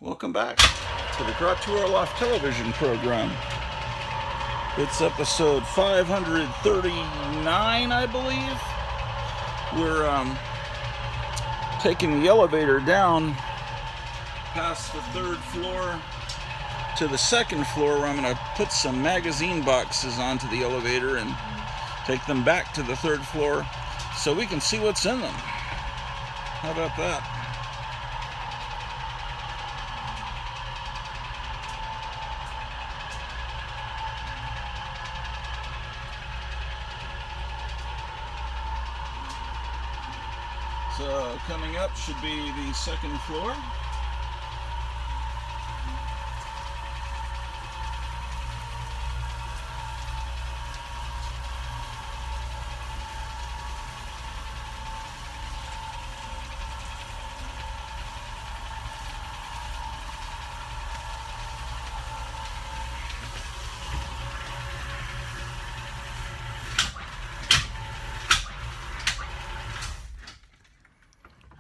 Welcome back to the Garage to Our Loft television program. It's episode 539, I believe. We're taking the elevator down past the third floor to the second floor, where I'm going to put some magazine boxes onto the elevator and take them back to the third floor so we can see what's in them. How about that? So coming up should be the second floor.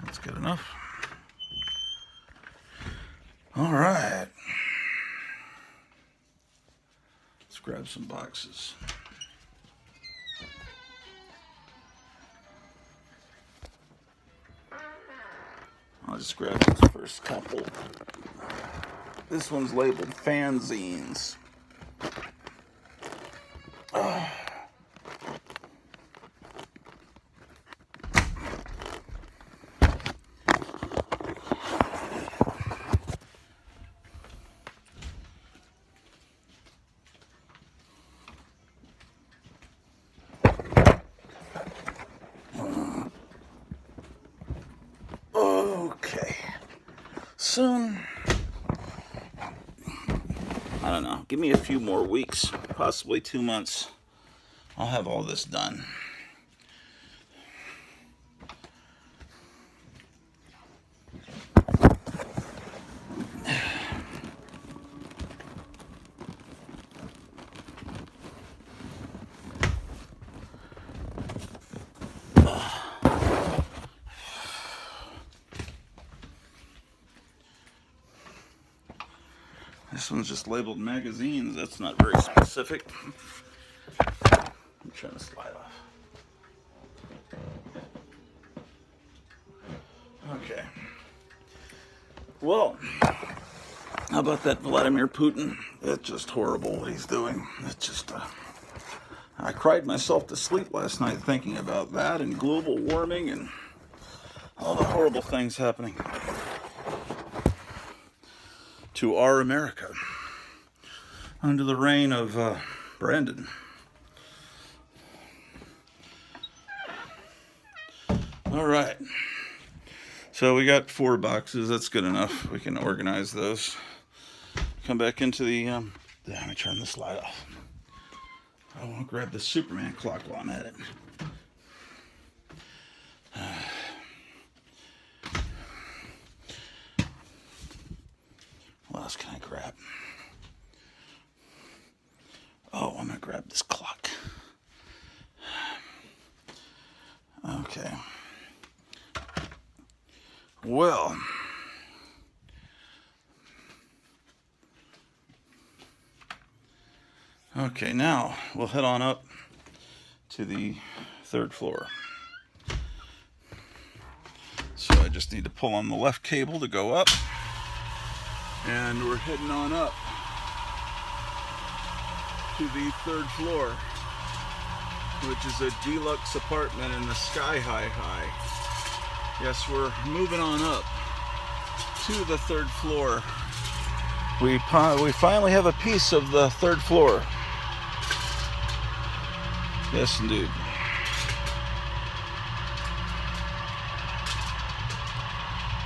That's good enough. All right. Let's grab some boxes. I'll just grab this first couple. This one's labeled fanzines. Okay. Soon, I don't know, give me a few more weeks, possibly 2 months. I'll have all this done. This one's just labeled magazines. That's not very specific. I'm trying to slide off. Okay. Well, how about that Vladimir Putin? It's just horrible what he's doing. It's just, I cried myself to sleep last night thinking about that and global warming and all the horrible things happening to our America under the reign of Brandon. All right. So we got 4 boxes. That's good enough. We can organize those. Come back into the... let me turn this light off. I want to grab the Superman clock while I'm at it. What else can I grab? Oh, I'm going to grab this clock. Okay. Well, okay, now we'll head on up to the third floor. So I just need to pull on the left cable to go up. And we're heading on up to the third floor, which is a deluxe apartment in the Sky High. Yes, we're moving on up to the third floor. We finally have a piece of the third floor. Yes, indeed.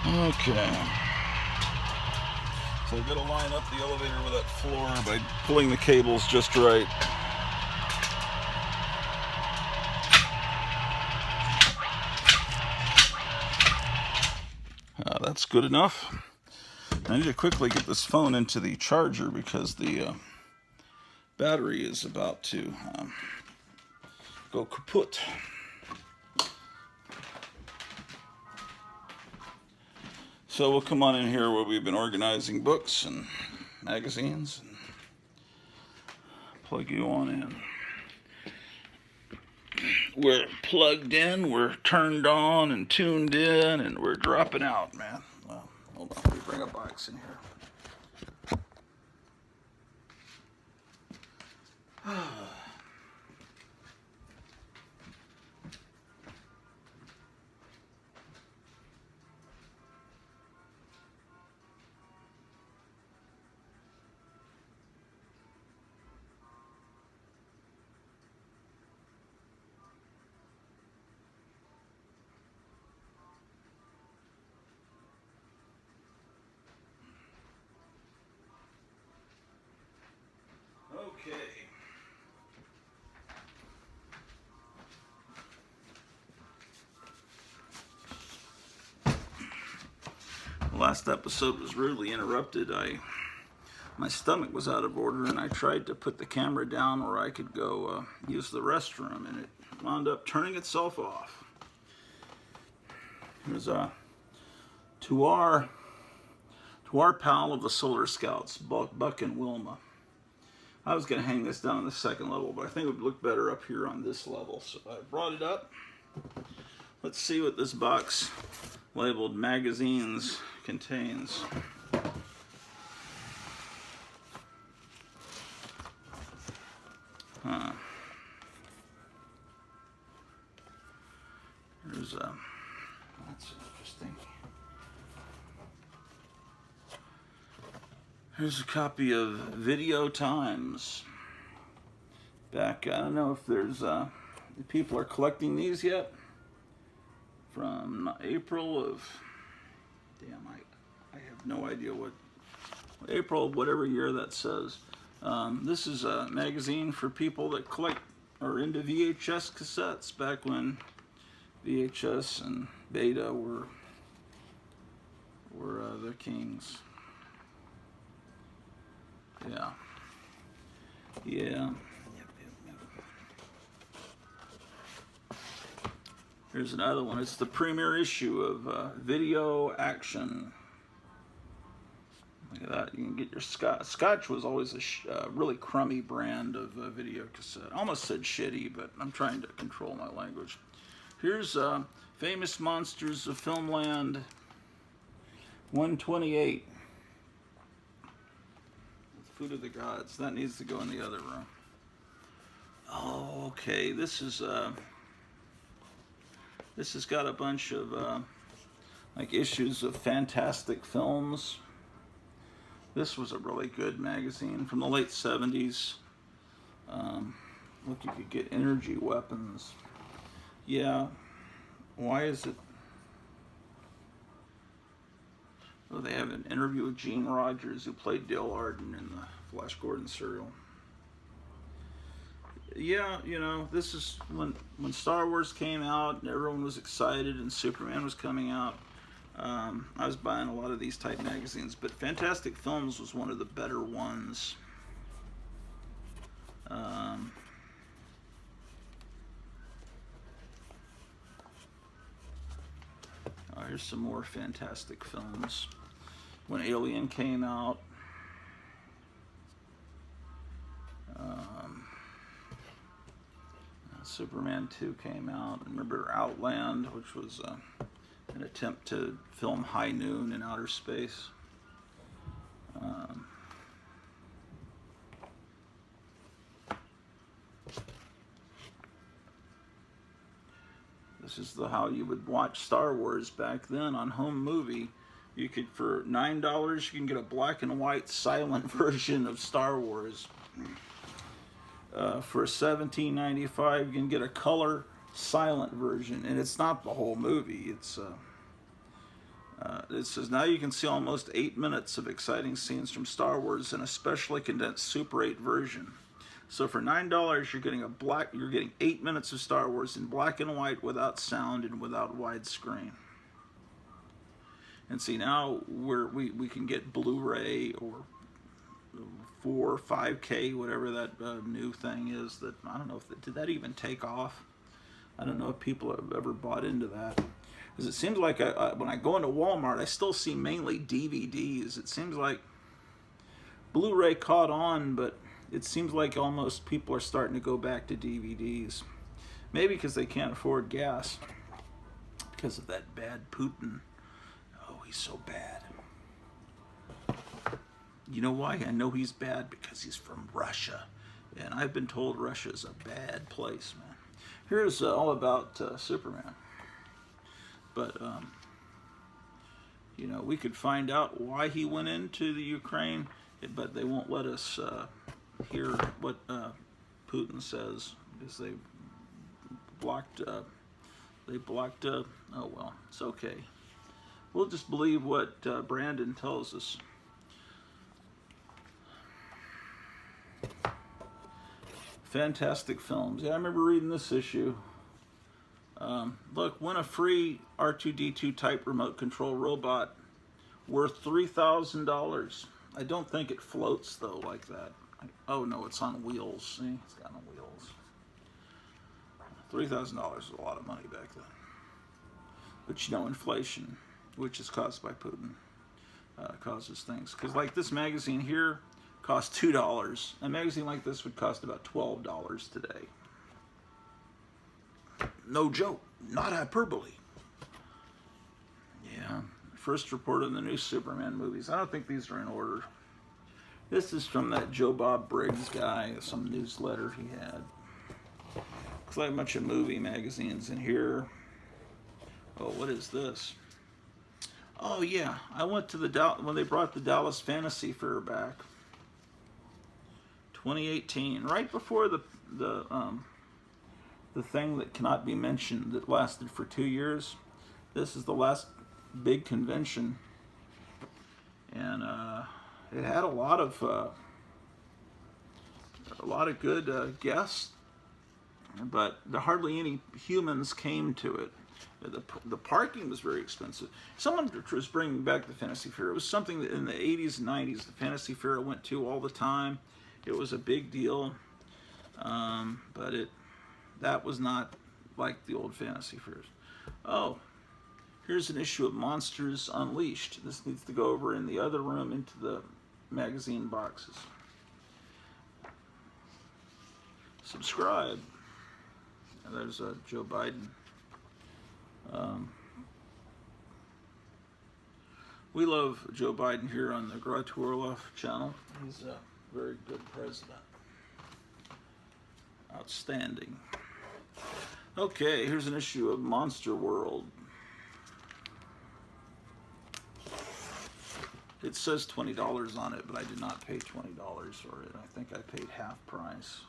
Okay. So I've got to line up the elevator with that floor by pulling the cables just right. That's good enough. I need to quickly get this phone into the charger because the battery is about to go kaput. So we'll come on in here where we've been organizing books and magazines and plug you on in. We're plugged in, we're turned on and tuned in, and we're dropping out, man. Well, hold on, let me bring a box in here. Okay. The last episode was rudely interrupted. My stomach was out of order, and I tried to put the camera down where I could go use the restroom, and it wound up turning itself off. Here's to our pal of the Solar Scouts, Buck and Wilma. I was going to hang this down on the second level, but I think it would look better up here on this level. So I brought it up. Let's see what this box labeled magazines contains. Here's that's interesting. Here's a copy of Video Times. Back, I don't know if there's people are collecting these yet. From April of, damn, I have no idea what, April of whatever year that says. This is a magazine for people that collect or into VHS cassettes back when VHS and Beta were the kings. Yeah. Here's another one. It's the premiere issue of Video Action. Look at that. You can get your Scotch. Scotch was always a really crummy brand of video cassette. I almost said shitty, but I'm trying to control my language. Here's Famous Monsters of Filmland 128. Food of the Gods. That needs to go in the other room. Oh, okay. This has got a bunch of like issues of Fantastic Films. This was a really good magazine from the late 70s. Look, you could get energy weapons. Yeah. Why is it? Oh, they have an interview with Gene Rogers, who played Dale Arden in the Flash Gordon serial. Yeah, you know, this is when Star Wars came out and everyone was excited and Superman was coming out. I was buying a lot of these type magazines, but Fantastic Films was one of the better ones. Here's some more Fantastic Films. When Alien came out, Superman 2 came out. Remember Outland, which was an attempt to film High Noon in outer space. This is how you would watch Star Wars back then on home movie. You could, for $9, you can get a black and white silent version of Star Wars. For $17.95, you can get a color silent version, and it's not the whole movie. It says now you can see almost 8 minutes of exciting scenes from Star Wars in a specially condensed Super 8 version. So for $9, you're getting 8 minutes of Star Wars in black and white, without sound and without widescreen. And see, now we can get Blu-ray or 4 or 5K, whatever that new thing is. That I don't know if did that even take off. I don't know if people have ever bought into that. Because it seems like when I go into Walmart, I still see mainly DVDs. It seems like Blu-ray caught on, but it seems like almost people are starting to go back to DVDs. Maybe because they can't afford gas. Because of that bad Putin. Oh, he's so bad. You know why? I know he's bad because he's from Russia. And I've been told Russia's a bad place, man. Here's all about Superman. But, you know, we could find out why he went into the Ukraine, but they won't let us hear what Putin says because they blocked, oh well, it's okay. We'll just believe what Brandon tells us. Fantastic films. Yeah, I remember reading this issue. Look, win a free R2-D2 type remote control robot worth $3,000. I don't think it floats though like that. Oh no, it's on wheels. See, it's got on wheels. $3,000 was a lot of money back then. But you know, inflation, which is caused by Putin, causes things. Because like this magazine here costs $2. A magazine like this would cost about $12 today. No joke, not hyperbole. Yeah, first report on the new Superman movies. I don't think these are in order. This is from that Joe Bob Briggs guy, some newsletter he had. Looks like a bunch of movie magazines in here. Oh, what is this? Oh yeah, I went to when they brought the Dallas Fantasy Fair back. 2018, right before the thing that cannot be mentioned that lasted for 2 years. This is the last big convention, and it had a lot of good guests, but hardly any humans came to it. The parking was very expensive. Someone was bringing back the Fantasy Fair. It was something that in the 80s and 90s, the Fantasy Fair I went to all the time. It was a big deal, but that was not like the old Fantasy Fairs. Oh, here's an issue of Monsters Unleashed. This needs to go over in the other room into the magazine boxes. Subscribe. And there's Joe Biden. We love Joe Biden here on the Grot Orlov channel. He's a very good president. Outstanding. Okay, here's an issue of Monster World. It says $20 on it, but I did not pay $20 for it. I think I paid half price.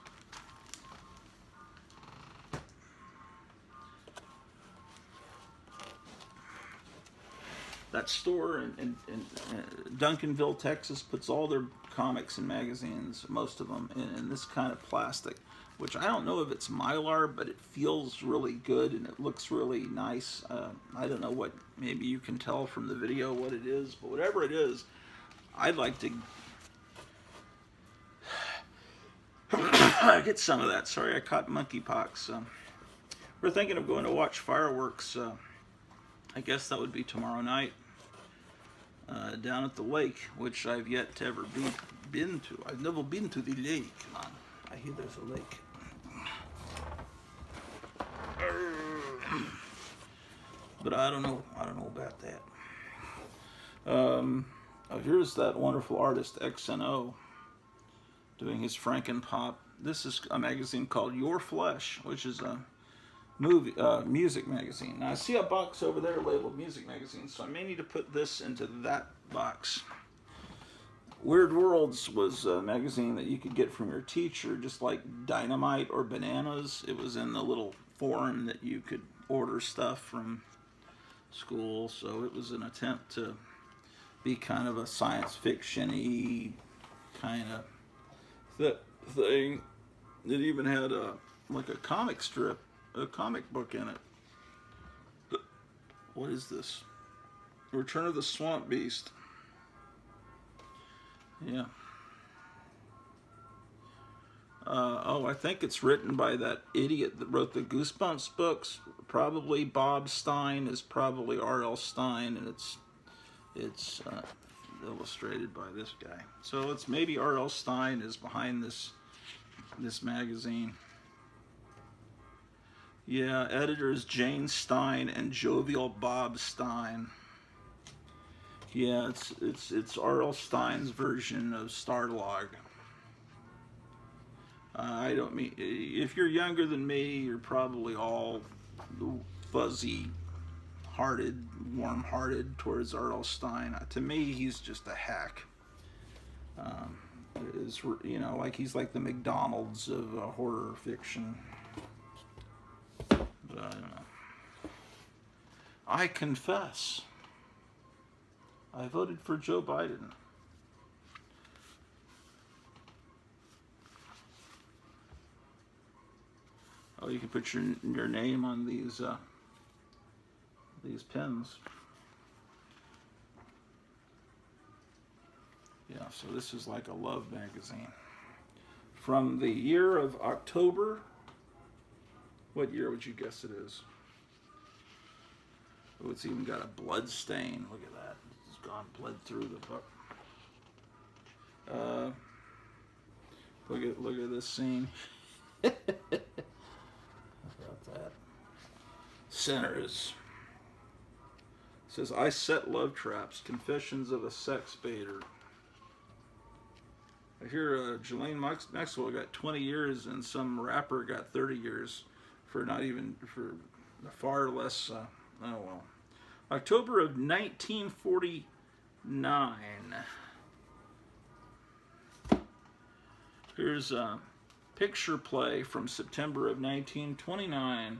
That store in Duncanville, Texas, puts all their comics and magazines, most of them, in this kind of plastic, which I don't know if it's Mylar, but it feels really good and it looks really nice. I don't know what, maybe you can tell from the video what it is, but whatever it is, I'd like to get some of that. Sorry, I caught monkeypox. We're thinking of going to watch fireworks. I guess that would be tomorrow night. Down at the lake, which I've yet to ever been to. I've never been to the lake. Come on. I hear there's a lake. But I don't know about that. Oh, here's that wonderful artist XNO doing his Frankenpop. This is a magazine called Your Flesh, which is a music magazine. Now I see a box over there labeled music magazine, so I may need to put this into that box. Weird Worlds was a magazine that you could get from your teacher, just like Dynamite or Bananas. It was in the little forum that you could order stuff from school, so it was an attempt to be kind of a science fiction-y kind of thing. It even had like a comic strip, a comic book in it. What is this? Return of the Swamp Beast. Yeah. Oh, I think it's written by that idiot that wrote the Goosebumps books. Probably Bob Stein is probably R.L. Stein, and it's illustrated by this guy. So it's maybe R.L. Stein is behind this magazine. Yeah, editors Jane Stein and Jovial Bob Stein. Yeah, it's R.L. Stein's version of Starlog. I don't mean, if you're younger than me, you're probably all fuzzy-hearted, warm-hearted towards R.L. Stein. To me, he's just a hack. Like he's like the McDonald's of horror fiction. But I don't know. I confess, I voted for Joe Biden. Oh, you can put your name on these pins. Yeah, so this is like a love magazine. From the year of October. What year would you guess it is? Oh, it's even got a blood stain. Look at that. It's gone, bled through the book. Look at this scene. About that. Sinners. It says, I set love traps. Confessions of a sex baiter. I hear Ghislaine Maxwell got 20 years and some rapper got 30 years for far less. Oh well. October of 1949. Here's a picture play from September of 1929.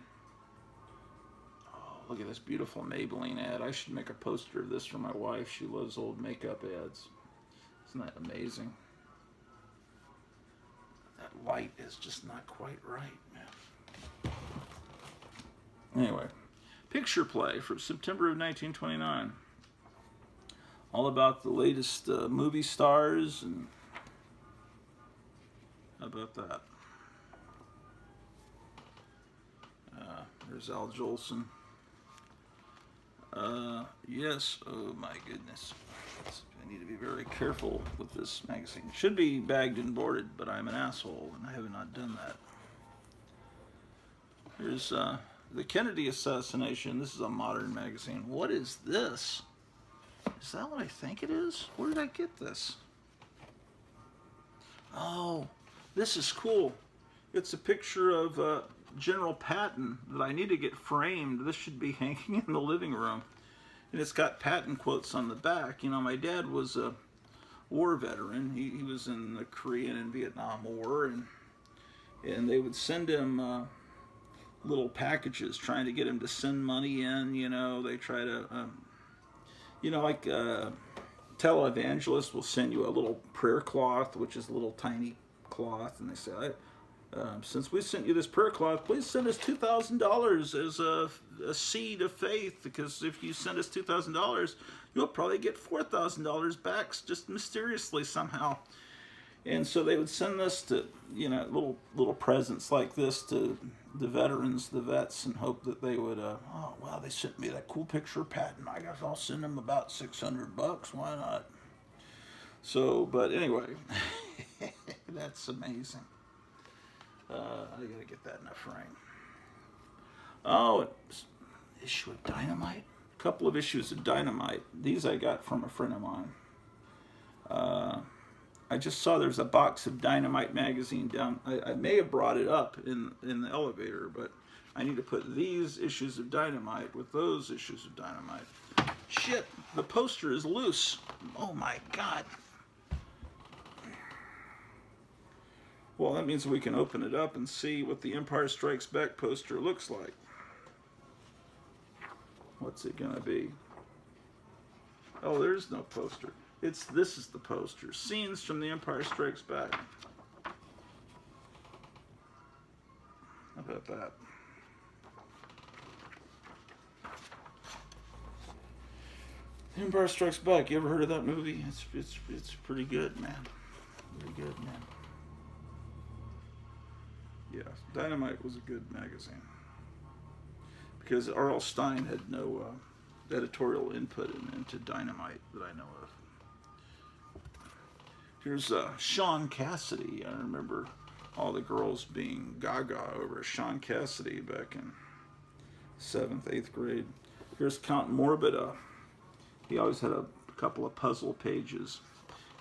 Oh, look at this beautiful Maybelline ad. I should make a poster of this for my wife. She loves old makeup ads. Isn't that amazing? That light is just not quite right, man. Anyway, picture play from September of 1929. All about the latest movie stars and how about that? There's Al Jolson. Yes, oh my goodness. I need to be very careful with this magazine. It should be bagged and boarded, but I'm an asshole and I have not done that. Here's the Kennedy assassination. This is a modern magazine. What is this? Is that what I think it is? Where did I get this? Oh, this is cool. It's a picture of General Patton that I need to get framed. This should be hanging in the living room. And it's got Patton quotes on the back. You know, my dad was a war veteran. He was in the Korean and Vietnam War, and they would send him little packages trying to get him to send money in. You know, they try to, like televangelists will send you a little prayer cloth, which is a little tiny cloth, and they say, since we sent you this prayer cloth, please send us $2,000 as a seed of faith, because if you send us $2,000, you'll probably get $4,000 back just mysteriously somehow. And so they would send this to, little presents like this to the veterans, the vets, and hope that they would, oh, wow, they sent me that cool picture of Patton. I guess I'll send them about $600. Why not? So, but anyway, that's amazing. I gotta get that in a frame. Oh, issue of Dynamite. A couple of issues of Dynamite. These I got from a friend of mine. I just saw there's a box of Dynamite magazine down. I may have brought it up in the elevator, but I need to put these issues of Dynamite with those issues of Dynamite. Shit, the poster is loose. Oh my God. Well, that means we can open it up and see what the Empire Strikes Back poster looks like. What's it gonna be? Oh, there's no poster. This is the poster. Scenes from the Empire Strikes Back. How about that? The Empire Strikes Back. You ever heard of that movie? It's pretty good, man. Pretty good, man. Yeah, Dynamite was a good magazine because R.L. Stine had no editorial input into Dynamite that I know of. Here's Sean Cassidy. I remember all the girls being gaga over Sean Cassidy back in 7th, 8th grade. Here's Count Morbida. He always had a couple of puzzle pages.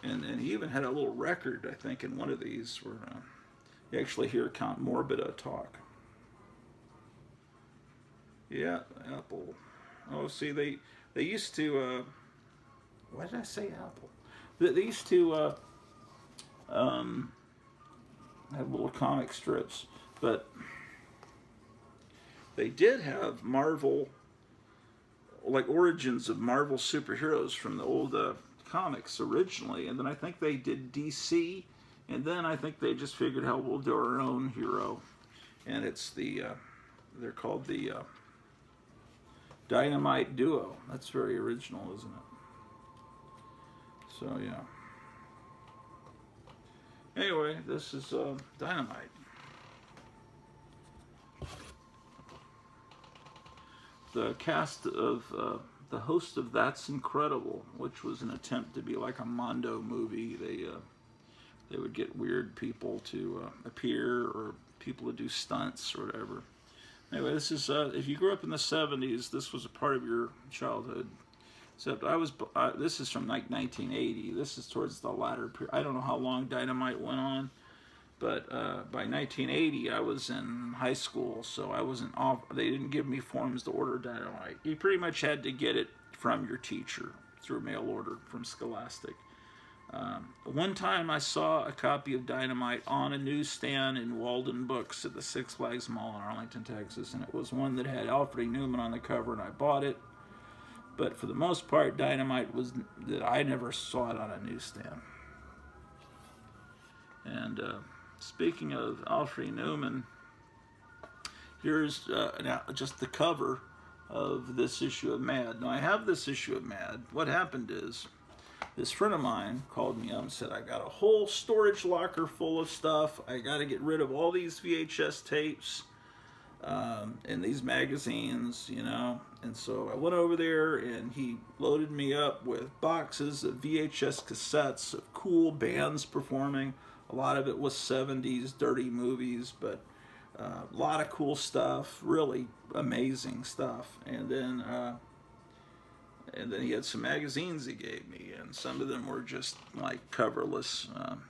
And he even had a little record, I think, in one of these where you actually hear Count Morbida talk. Yeah, Apple. Oh, see, they used to. Why did I say Apple? They used to have little comic strips, but they did have Marvel, like origins of Marvel superheroes from the old comics originally, and then I think they did DC, and then I think they just figured, hell, we'll do our own hero, and it's they're called the Dynamite Duo. That's very original, isn't it? So yeah. Anyway, this is Dynamite. The cast of the host of That's Incredible, which was an attempt to be like a Mondo movie. They would get weird people to appear or people to do stunts or whatever. Anyway, this is if you grew up in the 70s, this was a part of your childhood. Except this is from like 1980. This is towards the latter period. I don't know how long Dynamite went on, but by 1980 I was in high school, so I wasn't off. They didn't give me forms to order Dynamite. You pretty much had to get it from your teacher through mail order from Scholastic. One time I saw a copy of Dynamite on a newsstand in Walden Books at the Six Flags Mall in Arlington, Texas, and it was one that had Alfred E. Neuman on the cover, and I bought it. But for the most part, Dynamite was that I never saw it on a newsstand. And speaking of Alfred E. Neuman, here's now just the cover of this issue of Mad. Now I have this issue of Mad. What happened is, this friend of mine called me up and said, I got a whole storage locker full of stuff. I got to get rid of all these VHS tapes and these magazines, you know. And so I went over there and he loaded me up with boxes of VHS cassettes of cool bands performing. A lot of it was 70s dirty movies, but a lot of cool stuff, really amazing stuff. And then he had some magazines he gave me, and some of them were just like coverless,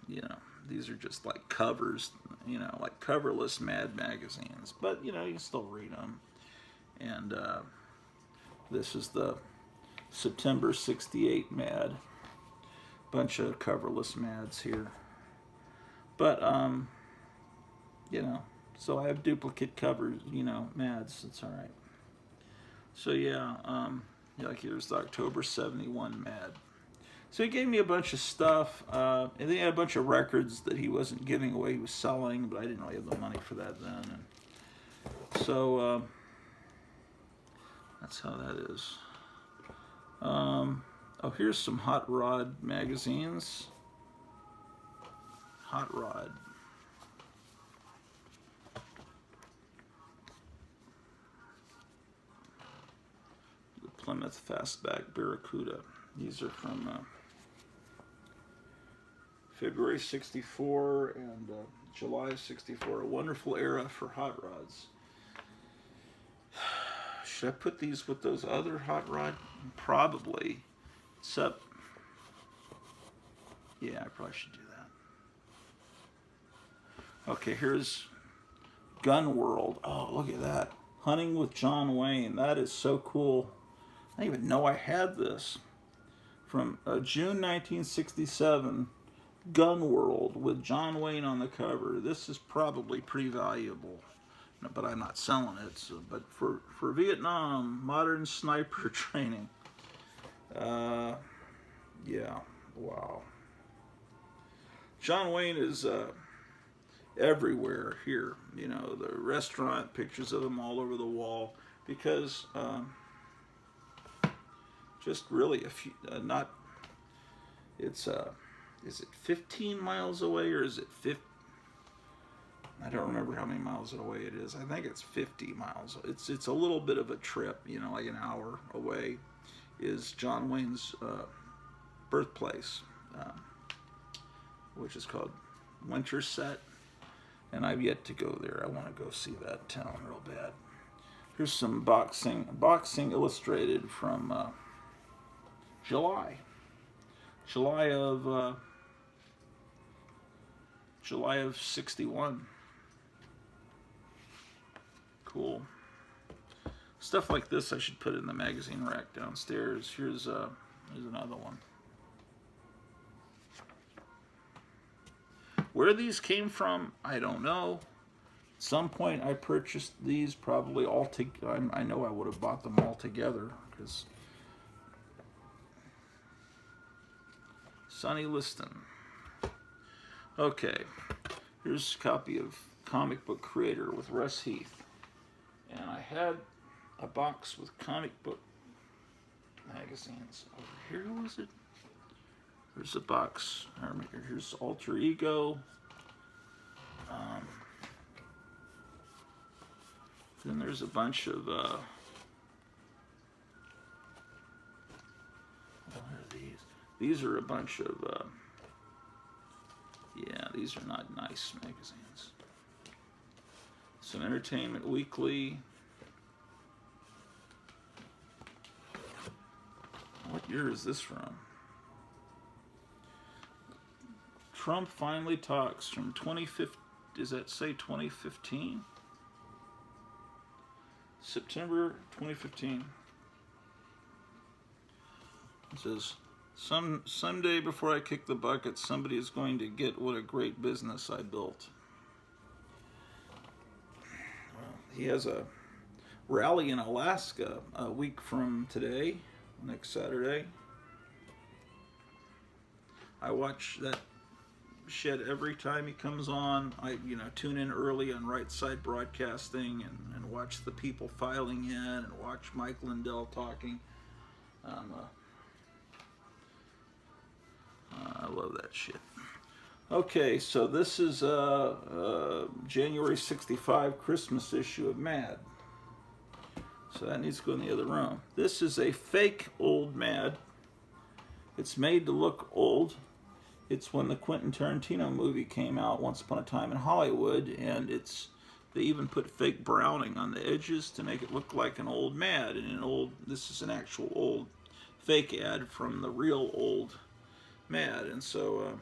you know, these are just like covers, you know, like coverless Mad magazines, but you know, you can still read them. And this is the September '68 Mad, bunch of coverless Mads here, but you know, so I have duplicate covers, you know, Mads, it's all right. So yeah, like here's the October '71 Mad. So he gave me a bunch of stuff, and then he had a bunch of records that he wasn't giving away, he was selling, but I didn't really have the money for that then. And so that's how that is. Oh, here's some Hot Rod magazines. Hot Rod. The Plymouth Fastback Barracuda. These are from February '64 and July '64. A wonderful era for hot rods. Should I put these with those other hot rod? Probably. Except, yeah, I probably should do that. Okay, here's Gun World. Oh, look at that. Hunting with John Wayne. That is so cool. I didn't even know I had this. From June 1967, Gun World with John Wayne on the cover. This is probably pretty valuable, but I'm not selling it. So, but for Vietnam, modern sniper training. Yeah, wow. John Wayne is everywhere here. You know, the restaurant, pictures of him all over the wall, because just really a few, not, it's is it 15 miles away, or is it 50? I don't remember how many miles away it is. I think it's 50 miles. It's a little bit of a trip, like an hour away. Is John Wayne's birthplace, which is called Winterset, and I've yet to go there. I want to go see that town real bad. Here's some boxing illustrated from July of '61. Cool. Stuff like this I should put in the magazine rack downstairs. Here's another one. Where these came from, I don't know. At some point I purchased these probably all together. I know I would have bought them all together because Sonny Liston. Okay, here's a copy of Comic Book Creator with Russ Heath. And I had a box with comic book magazines. Over here, was it? Here's a box. Here's Alter Ego. Then there's a bunch of what are these? These are a bunch of yeah, these are not nice magazines. Some Entertainment Weekly. What year is this from? Trump finally talks from 2015. Does that say 2015? September 2015. It says, someday before I kick the bucket, somebody is going to get what a great business I built. Well, he has a rally in Alaska a week from today, next Saturday. I watch that shit every time he comes on. I tune in early on Right Side Broadcasting and watch the people filing in and watch Mike Lindell talking. I love that shit. Okay, so this is January '65 Christmas issue of Mad. So that needs to go in the other room. This is a fake old Mad. It's made to look old. It's when the Quentin Tarantino movie came out, Once Upon a Time in Hollywood, and they even put fake browning on the edges to make it look like an old Mad. And this is an actual old fake ad from the real old Mad. And so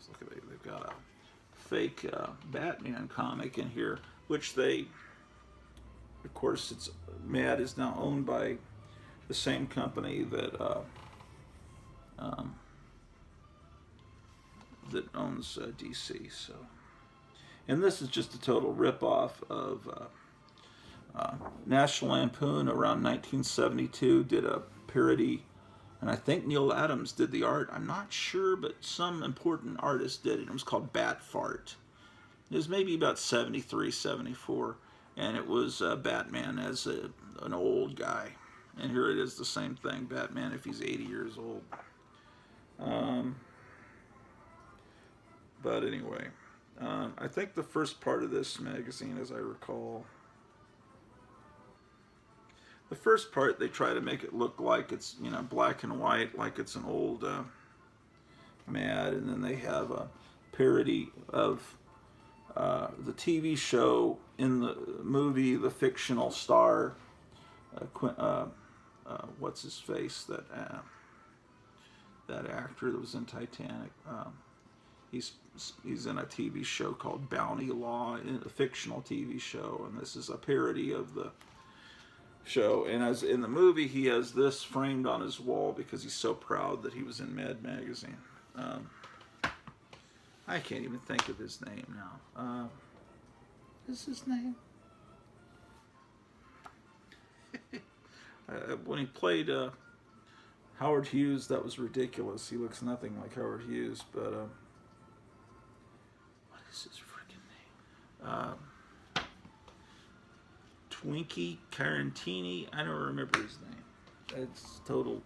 look at it. They've got a fake Batman comic in here, which of course, Mad is now owned by the same company that owns DC. So, and this is just a total ripoff of National Lampoon around 1972 did a parody, and I think Neil Adams did the art. I'm not sure, but some important artist did it. It was called Bat Fart. It was maybe about 73, 74, and it was Batman as an old guy. And here it is, the same thing, Batman if he's 80 years old. But anyway, I think the first part of this magazine, as I recall, the first part they try to make it look like it's black and white, like it's an old Mad, and then they have a parody of the TV show in the movie, the fictional star, what's his face, that actor that was in Titanic. He's in a TV show called Bounty Law, a fictional TV show, and this is a parody of the show. And as in the movie, he has this framed on his wall because he's so proud that he was in Mad magazine. I can't even think of his name now. Is his name? When he played Howard Hughes, that was ridiculous. He looks nothing like Howard Hughes, but what is his freaking name? Twinkie Carantini. I don't remember his name. It's total.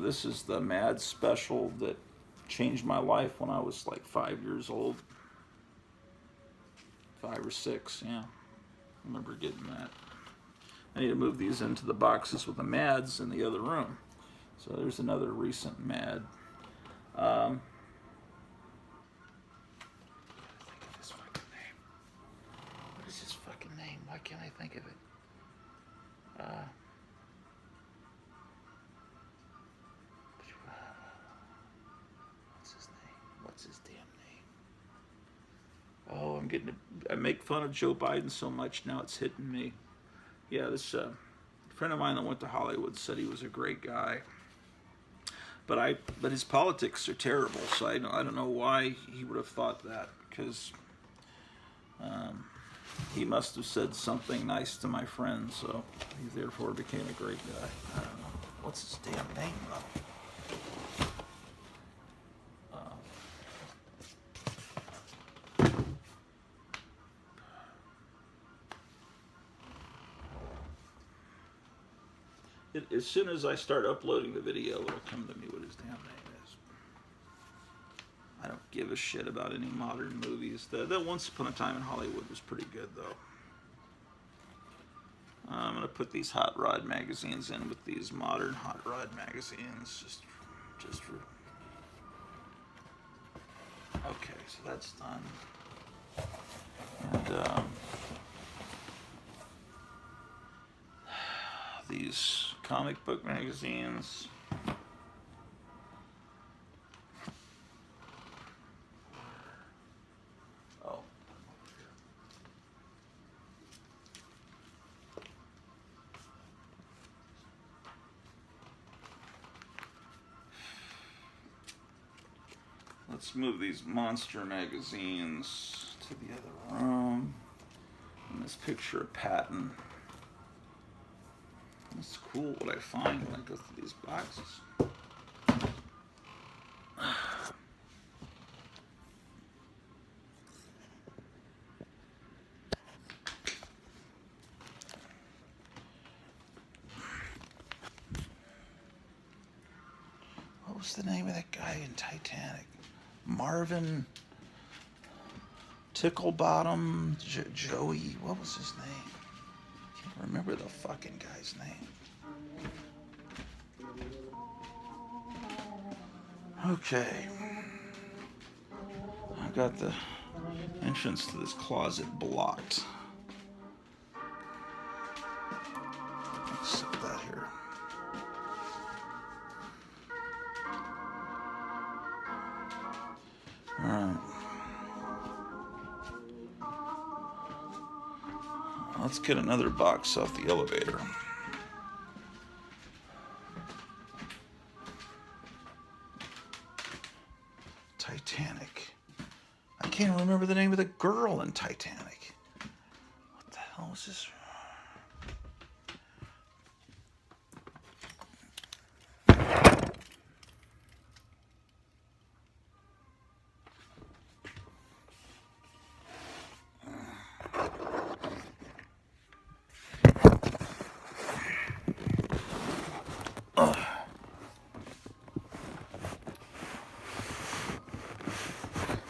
This is the Mad Special that changed my life when I was like 5 years old. 5 or 6, yeah. I remember getting that. I need to move these into the boxes with the Mads in the other room. So there's another recent Mad. Think of his fucking name. What is his fucking name? Why can't I think of it? What's his name? What's his damn name? Oh, I make fun of Joe Biden so much now it's hitting me. Yeah, this friend of mine that went to Hollywood said he was a great guy. But his politics are terrible, so I don't know why he would have thought that, because he must have said something nice to my friend, so he therefore became a great guy. I don't know. What's his damn name, though? As soon as I start uploading the video, it'll come to me what his damn name is. I don't give a shit about any modern movies. That Once Upon a Time in Hollywood was pretty good, though. I'm going to put these hot rod magazines in with these modern hot rod magazines. Just for... Okay, so that's done. And, these comic book magazines. Oh. Let's move these monster magazines to the other room. And this picture of Patton. It's cool what I find when I go through these boxes. What was the name of that guy in Titanic? Marvin Ticklebottom, Joey, what was his name? Can't remember the fucking guy's name. Okay. I got the entrance to this closet blocked. Let's set that here. Alright. Let's get another box off the elevator. Titanic. I can't remember the name of the girl in Titanic. What the hell is this?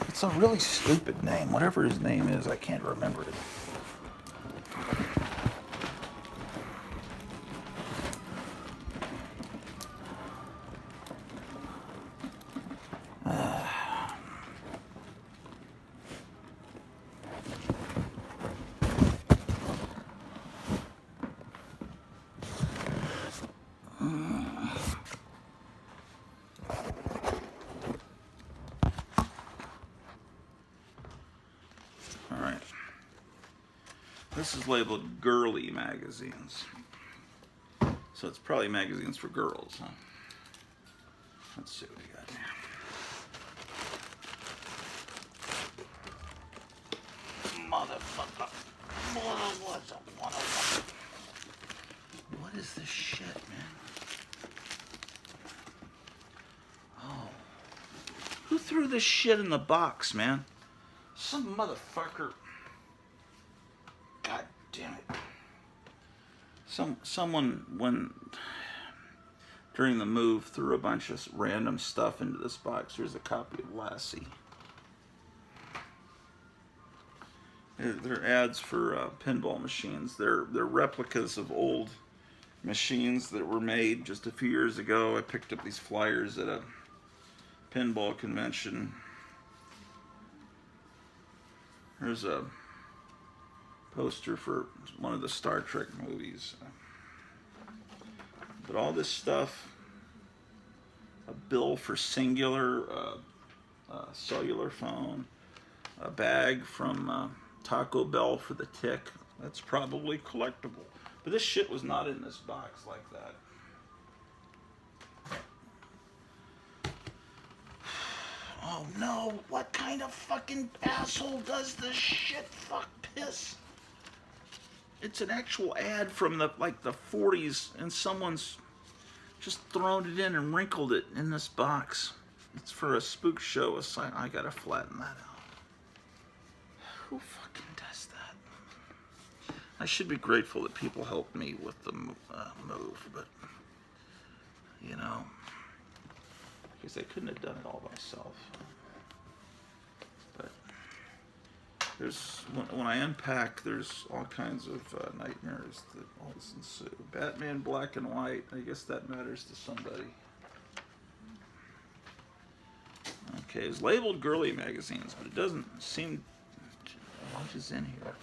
It's a really stupid name. Whatever his name is, I can't remember it. This is labeled girly magazines. So it's probably magazines for girls, huh? Let's see what we got here. Motherfucker. What is this shit, man? Oh. Who threw this shit in the box, man? Some motherfucker. God damn it. Someone, when during the move, threw a bunch of random stuff into this box. Here's a copy of Lassie. They're ads for pinball machines. They're replicas of old machines that were made just a few years ago. I picked up these flyers at a pinball convention. Here's a poster for one of the Star Trek movies. But all this stuff, a bill for Singular, a cellular phone, a bag from Taco Bell for the Tick. That's probably collectible. But this shit was not in this box like that. Oh no, what kind of fucking asshole does this shit? Fuck piss. It's an actual ad from the 40s, and someone's just thrown it in and wrinkled it in this box. It's for a spook show. I gotta flatten that out. Who fucking does that? I should be grateful that people helped me with the move, but you know, because I couldn't have done it all myself. But there's when I unpack, there's all kinds of nightmares that always ensue. Batman Black and White. I guess that matters to somebody. Okay, it's labeled girly magazines, but it doesn't seem. What is in here?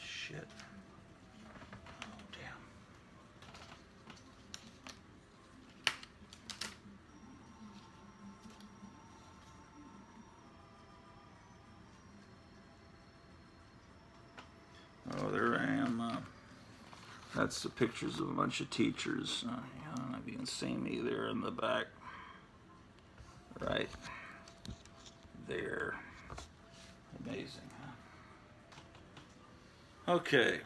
Shit. Oh, damn. Oh, there I am. That's the pictures of a bunch of teachers. I don't know if you can see me there in the back. Right there. Amazing, huh? Okay.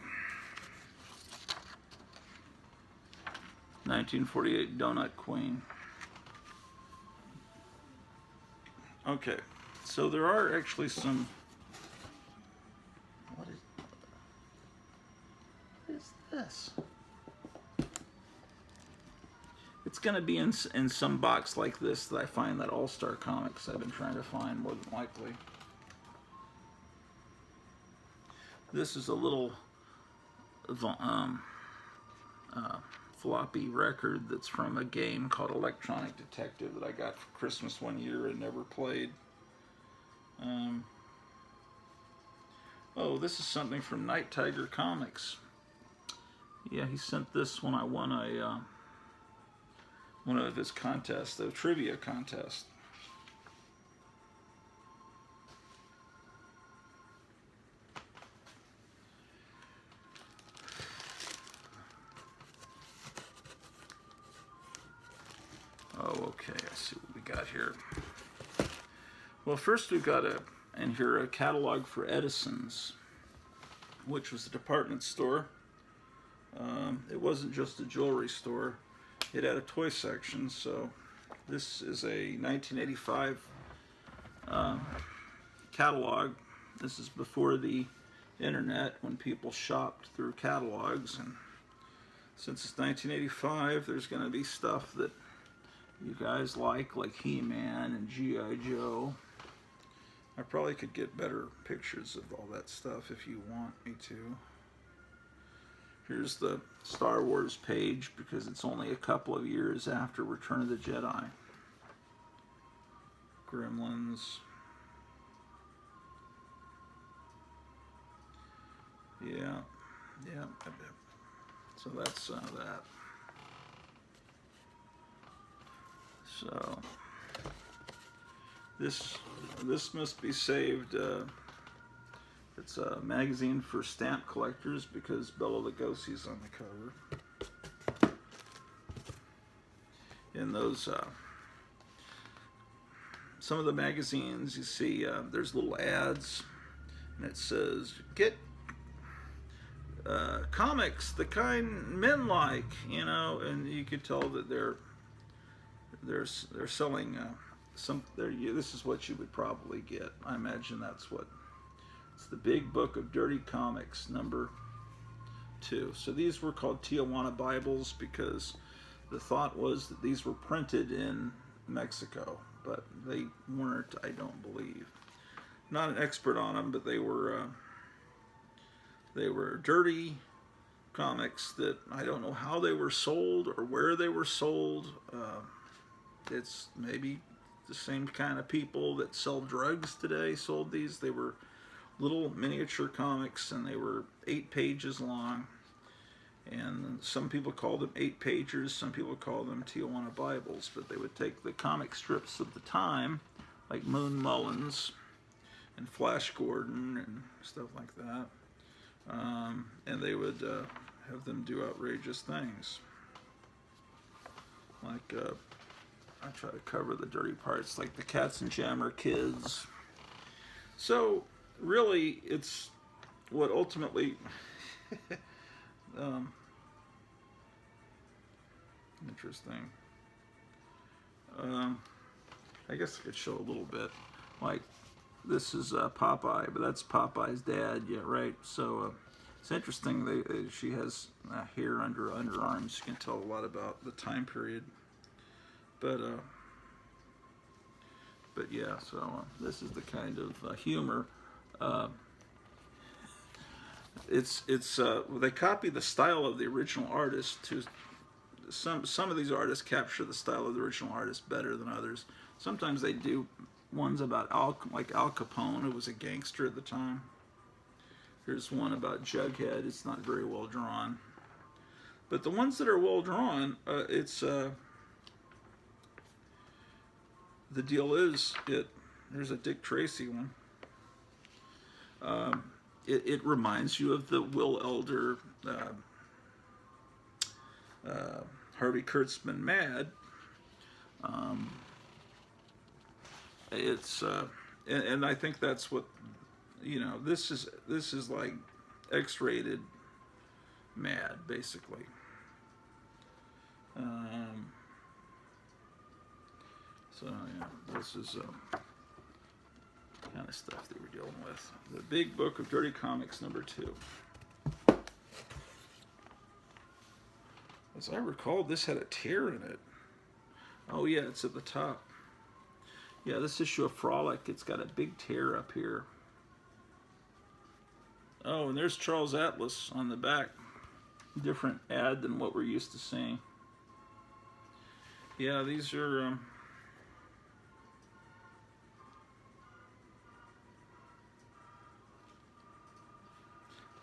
1948 Donut Queen. Okay, so there are actually some. What is this? It's going to be in some box like this that I find that All-Star Comics I've been trying to find, more than likely. This is a little floppy record that's from a game called Electronic Detective that I got for Christmas one year and never played. Oh, this is something from Night Tiger Comics. Yeah, he sent this when I won one of his contests, the trivia contest. Oh, okay, I see what we got here. Well, first we've got in here a catalog for Edison's, which was a department store. It wasn't just a jewelry store. It had a toy section, so this is a 1985 catalog. This is before the internet, when people shopped through catalogs, and since it's 1985, there's going to be stuff that you guys like He-Man and G.I. Joe. I probably could get better pictures of all that stuff if you want me to. Here's the Star Wars page, because it's only a couple of years after Return of the Jedi. Gremlins. Yeah. So that's that. So this must be saved. It's a magazine for stamp collectors because Bela Lugosi's on the cover. In those, some of the magazines, you see there's little ads, and it says, get comics the kind men like, you know, and you could tell that they're selling This is what you would probably get. I imagine that's what it's the Big Book of Dirty Comics number 2. So these were called Tijuana Bibles because the thought was that these were printed in Mexico, but they weren't, I don't believe. Not an expert on them, but they were dirty comics that I don't know how they were sold or where they were sold. It's maybe the same kind of people that sell drugs today sold these. They were little miniature comics, and they were 8 pages long. And some people call them 8-pagers, some people call them Tijuana Bibles, but they would take the comic strips of the time, like Moon Mullins and Flash Gordon and stuff like that, and they would have them do outrageous things. Like, I try to cover the dirty parts, like the Katzenjammer Kids. So, really, it's what ultimately... interesting. I guess I could show a little bit. Like, this is Popeye, but that's Popeye's dad, yeah, right? So it's interesting. She has hair under her underarms. You can tell a lot about the time period. But yeah. So this is the kind of humor. They copy the style of the original artist. To some of these artists capture the style of the original artist better than others. Sometimes they do ones about like Al Capone, who was a gangster at the time. Here's one about Jughead. It's not very well drawn, but the ones that are well drawn, the deal is There's a Dick Tracy one. It reminds you of the Will Elder, Harvey Kurtzman Mad. And I think that's what, this is like X-rated Mad, basically. So yeah, this is kind of stuff that we're dealing with. The Big Book of Dirty Comics number 2. As I recall, this had a tear in it. Oh yeah, it's at the top. Yeah, this issue of Frolic, it's got a big tear up here. Oh, and there's Charles Atlas on the back. Different ad than what we're used to seeing. Yeah, these are...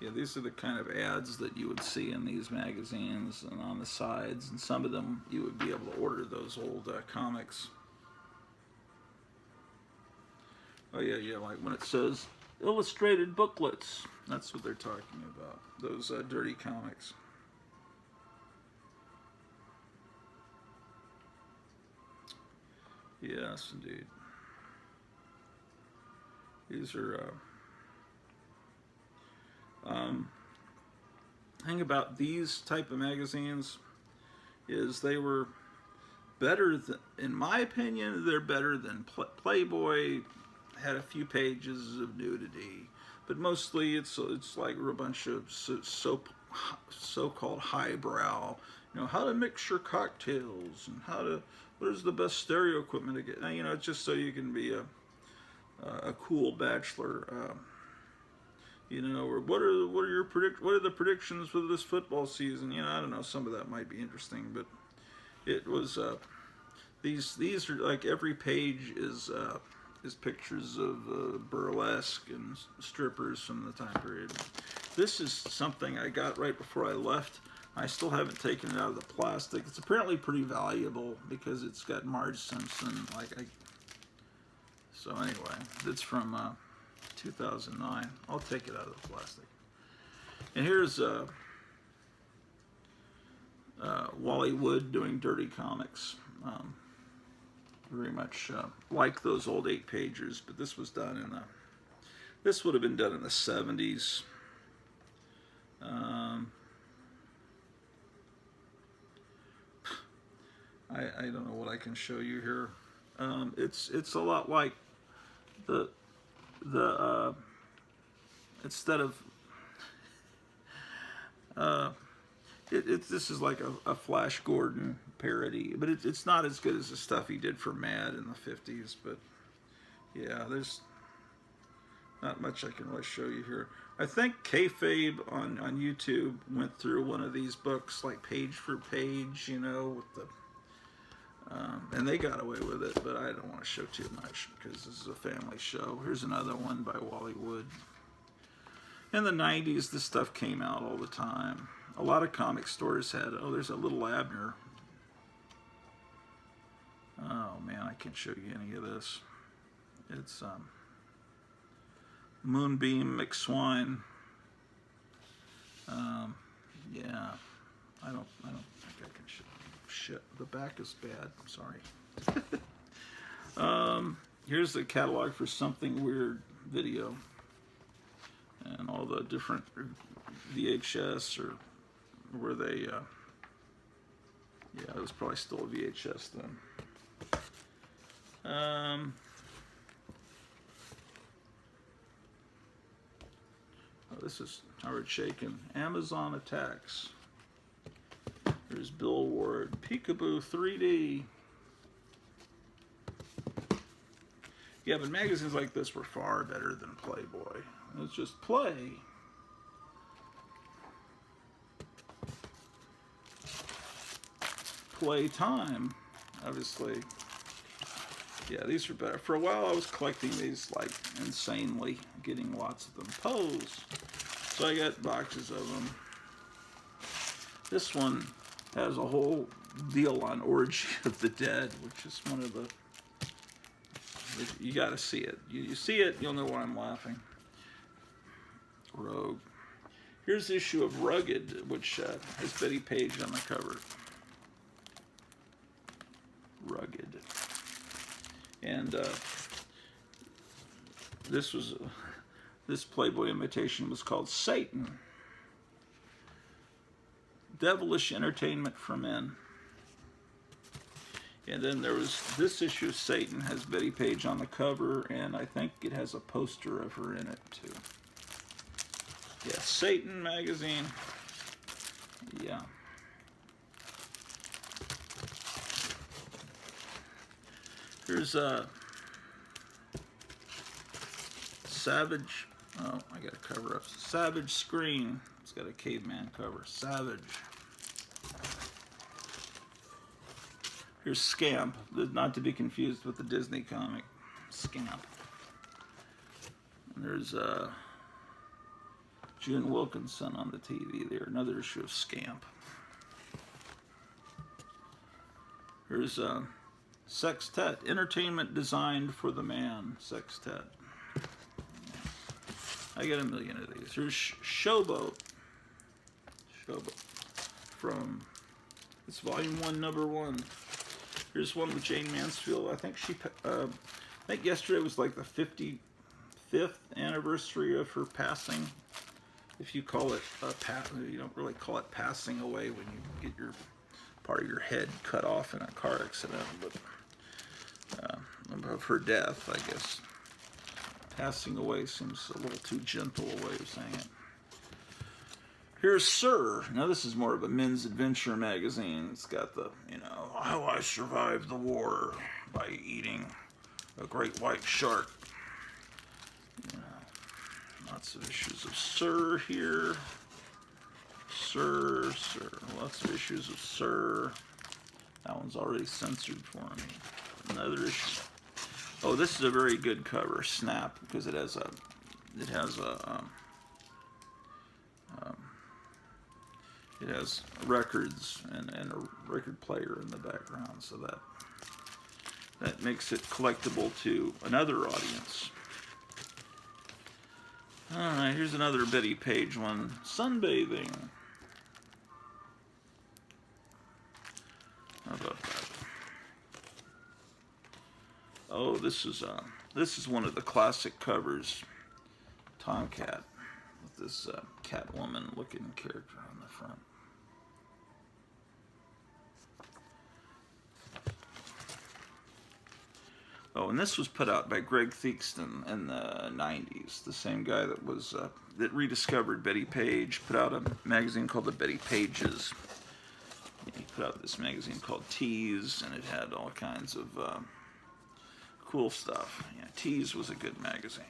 Yeah, these are the kind of ads that you would see in these magazines and on the sides, and some of them you would be able to order those old comics. Oh yeah, like when it says illustrated booklets, that's what they're talking about, those dirty comics. Yes, indeed. These are... thing about these type of magazines is they were better than, in my opinion, they're better than Playboy. Had a few pages of nudity, but mostly it's like a bunch of so-called highbrow, how to mix your cocktails and what is the best stereo equipment to get, just so you can be a cool bachelor. Or what are the predictions for this football season? I don't know. Some of that might be interesting, but it was these are like every page is pictures of burlesque and strippers from the time period. This is something I got right before I left. I still haven't taken it out of the plastic. It's apparently pretty valuable because it's got Marge Simpson. So anyway, it's from 2009. I'll take it out of the plastic. And here's Wally Wood doing dirty comics. Very much like those old 8-pagers, but this was done this would have been done in the 70s. I don't know what I can show you here. It's a lot like the instead of this is like a Flash Gordon parody, but it's not as good as the stuff he did for Mad in the 50s. But yeah, there's not much I can really show you here. I think Kayfabe on YouTube went through one of these books, like page for page, you know, with the and they got away with it, but I don't want to show too much because this is a family show. Here's another one by Wally Wood. In the 90s, this stuff came out all the time. A lot of comic stores had, oh, there's a little Abner. Oh man, I can't show you any of this. It's Moonbeam McSwine. Yeah, I don't think I can show. Shit, the back is bad. I'm sorry. Here's the catalog for Something Weird video, and all the different VHS or were they? Yeah, it was probably still a VHS then. Oh, this is Howard Chaykin. Amazon Attacks. There's Bill Ward. Peekaboo 3D. Yeah, but magazines like this were far better than Playboy. It's just play. Playtime, obviously. Yeah, these are better. For a while, I was collecting these like insanely, getting lots of them. Pose. So I got boxes of them. This one has a whole deal on Orgy of the Dead, which is one of the. You got to see it. You see it, you'll know why I'm laughing. Rogue. Here's the issue of Rugged, which has Betty Page on the cover. Rugged. And this Playboy imitation was called Satan. Devilish Entertainment for Men. And then there was this issue of Satan has Betty Page on the cover, and I think it has a poster of her in it too. Yeah, Satan magazine. Yeah. Here's a Savage. Oh, I got a cover up. Savage Screen. It's got a caveman cover. Savage. Here's Scamp, not to be confused with the Disney comic, Scamp. And there's June Wilkinson on the TV there, another issue of Scamp. Here's Sextet, entertainment designed for the man, Sextet. I got a million of these. Here's Showboat. Showboat from, it's volume 1, number 1. Here's one with Jane Mansfield. I think I think yesterday was like the 55th anniversary of her passing. If you call it you don't really call it passing away when you get your part of your head cut off in a car accident, but of her death, I guess. Passing away seems a little too gentle a way of saying it. Here's Sir. Now this is more of a men's adventure magazine. It's got the, how I survived the war by eating a great white shark. Lots of issues of Sir here. Sir. Lots of issues of Sir. That one's already censored for me. Another issue. Oh, this is a very good cover, Snap, because it has a records and a record player in the background, so that makes it collectible to another audience. All right, here's another Betty Page one, Sunbathing. How about that? Oh, this is one of the classic covers, Tomcat, with this Catwoman-looking character on the front. Oh, and this was put out by Greg Theakston in the 90s. The same guy that was that rediscovered Betty Page, put out a magazine called the Betty Pages. He put out this magazine called Tease, and it had all kinds of cool stuff. Yeah, Tease was a good magazine.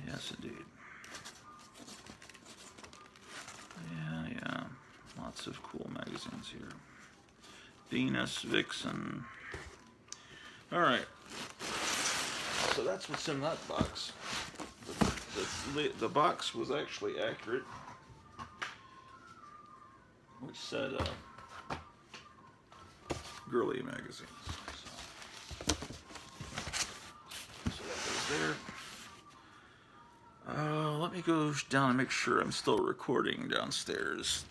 Yes, indeed. Yeah. Lots of cool magazines here. Venus, Vixen. All right. So that's what's in that box. The box was actually accurate, which said girly magazines. So that goes there. Let me go down and make sure I'm still recording downstairs,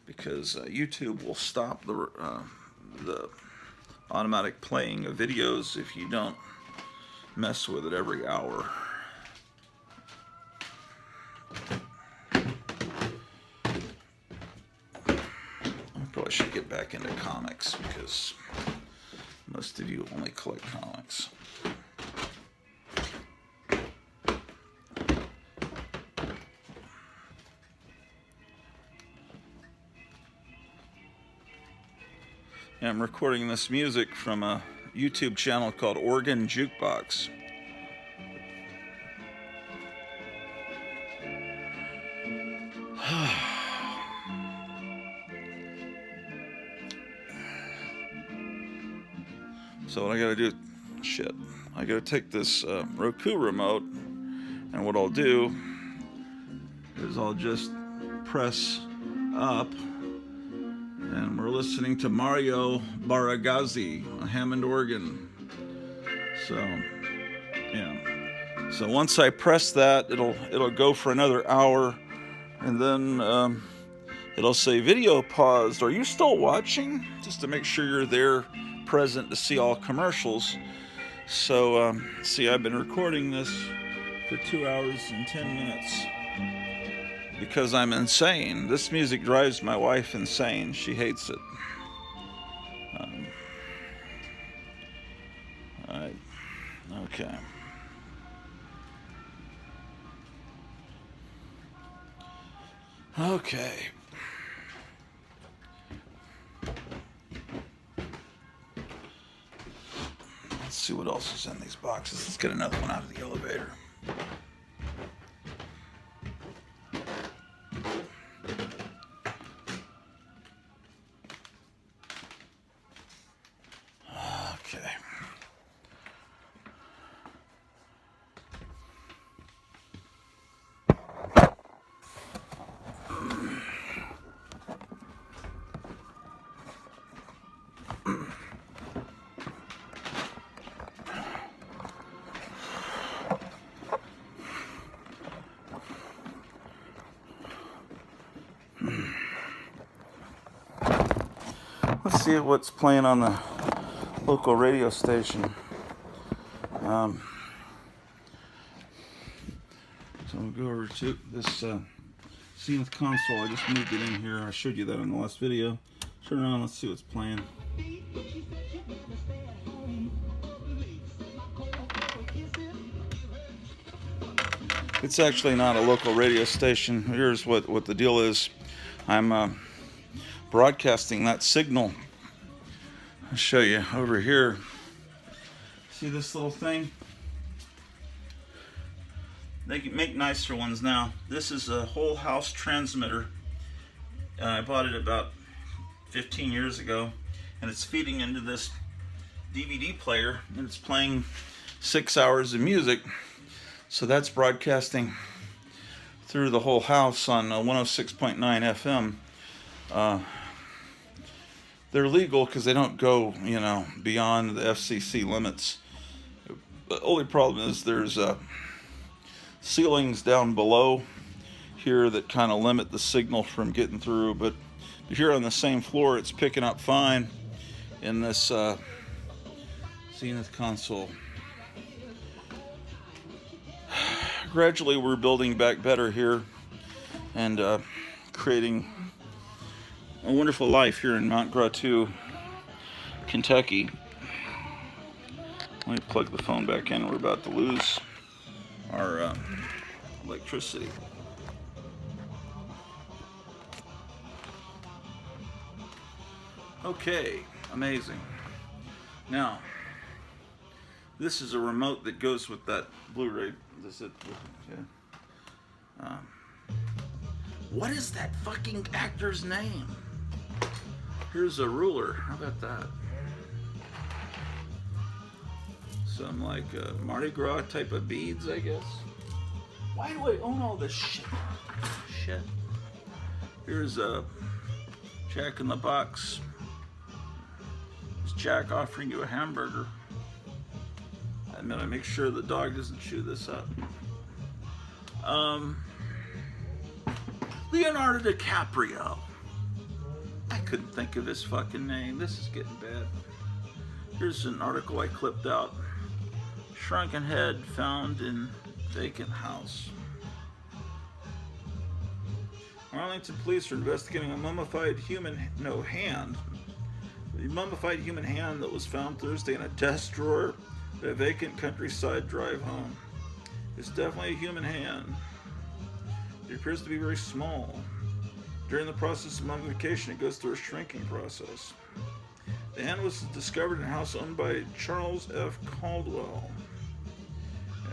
because YouTube will stop the automatic playing of videos if you don't mess with it every hour. I probably should get back into comics, because most of you only collect comics. I'm recording this music from a YouTube channel called Organ Jukebox. So what I gotta do, I gotta take this Roku remote, and what I'll do is I'll just press up, and we're listening to Mario Baragazzi, a Hammond organ. So, yeah. So once I press that, it'll go for another hour, and then it'll say video paused. Are you still watching? Just to make sure you're there, present, to see all commercials. So, see, I've been recording this for 2 hours and 10 minutes. Because I'm insane. This music drives my wife insane. She hates it. Alright. Okay. Okay. Let's see what else is in these boxes. Let's get another one out of the elevator. Okay. Let's see what's playing on the local radio station. So we'll go over to this Zenith console. I just moved it in here. I showed you that in the last video. Turn it on, let's see what's playing. It's actually not a local radio station. Here's what the deal is. I'm broadcasting that signal. I'll show you over here. See this little thing? They can make nicer ones now. This is a whole house transmitter. I bought it about 15 years ago, and it's feeding into this DVD player, and it's playing 6 hours of music. So that's broadcasting through the whole house on 106.9 FM. They're legal because they don't go, beyond the FCC limits. The only problem is there's ceilings down below here that kind of limit the signal from getting through. But here on the same floor, it's picking up fine in this Zenith console. Gradually, we're building back better here and creating a wonderful life here in Mount Grotto, Kentucky. Let me plug the phone back in. We're about to lose our electricity. Okay, amazing. Now, this is a remote that goes with that Blu-ray. This it? Yeah. What is that fucking actor's name? Here's a ruler. How about that? Some like Mardi Gras type of beads, I guess. Why do I own all this shit? Here's a Jack in the Box. It's Jack offering you a hamburger. I'm gonna make sure the dog doesn't chew this up. Leonardo DiCaprio. I couldn't think of his fucking name. This is getting bad. Here's an article I clipped out. Shrunken head found in vacant house. Arlington police are investigating a mummified human hand. The mummified human hand that was found Thursday in a desk drawer at a vacant countryside drive home. It's definitely a human hand. It appears to be very small. During the process of mummification, it goes through a shrinking process. The hand was discovered in a house owned by Charles F. Caldwell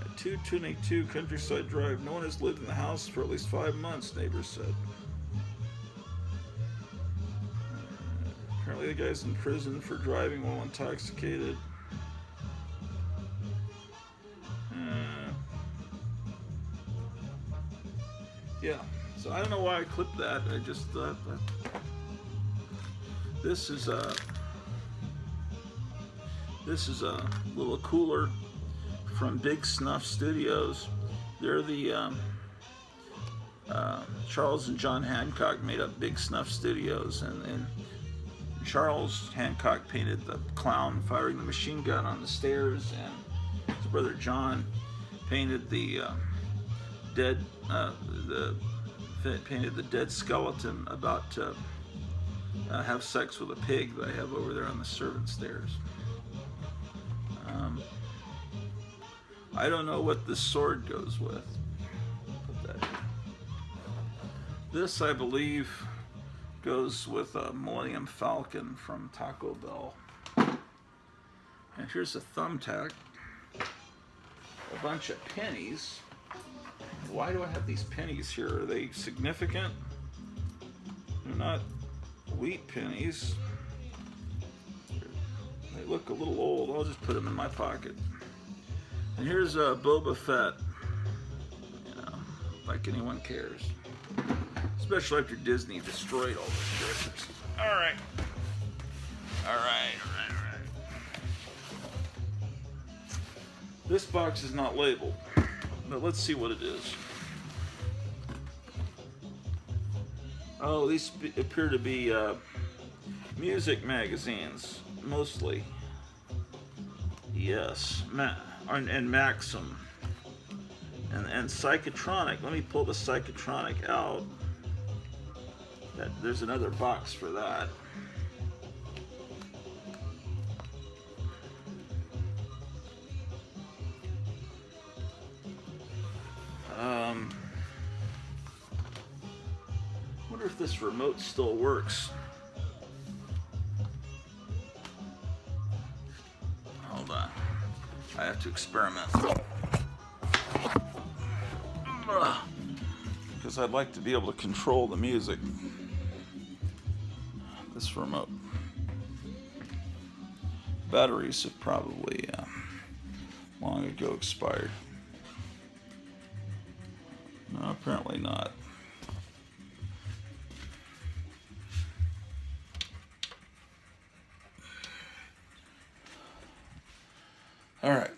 at 222 Countryside Drive. No one has lived in the house for at least 5 months, neighbors said. Apparently the guy's in prison for driving while intoxicated. Yeah, so I don't know why I clipped that. I just thought that this is a little cooler from Big Snuff Studios. They're the Charles and John Hancock made up Big Snuff Studios, and Charles Hancock painted the clown firing the machine gun on the stairs, and his brother John painted the dead skeleton about to have sex with a pig that I have over there on the servant stairs. I don't know what this sword goes with. Put that here. This, I believe, goes with a Millennium Falcon from Taco Bell. And here's a thumbtack, a bunch of pennies. Why do I have these pennies here? Are they significant? They're not wheat pennies. They look a little old. I'll just put them in my pocket. And here's a Boba Fett. You know, like anyone cares. Especially after Disney destroyed all the characters. Alright. This box is not labeled. But let's see what it is. Oh, these appear to be music magazines, mostly. Yes, and Maxim. And Psychotronic. Let me pull the Psychotronic out. There's another box for that. Wonder if this remote still works. Hold on. I have to experiment. Because I'd like to be able to control the music. This remote. Batteries have probably long ago expired. No, apparently not. All right.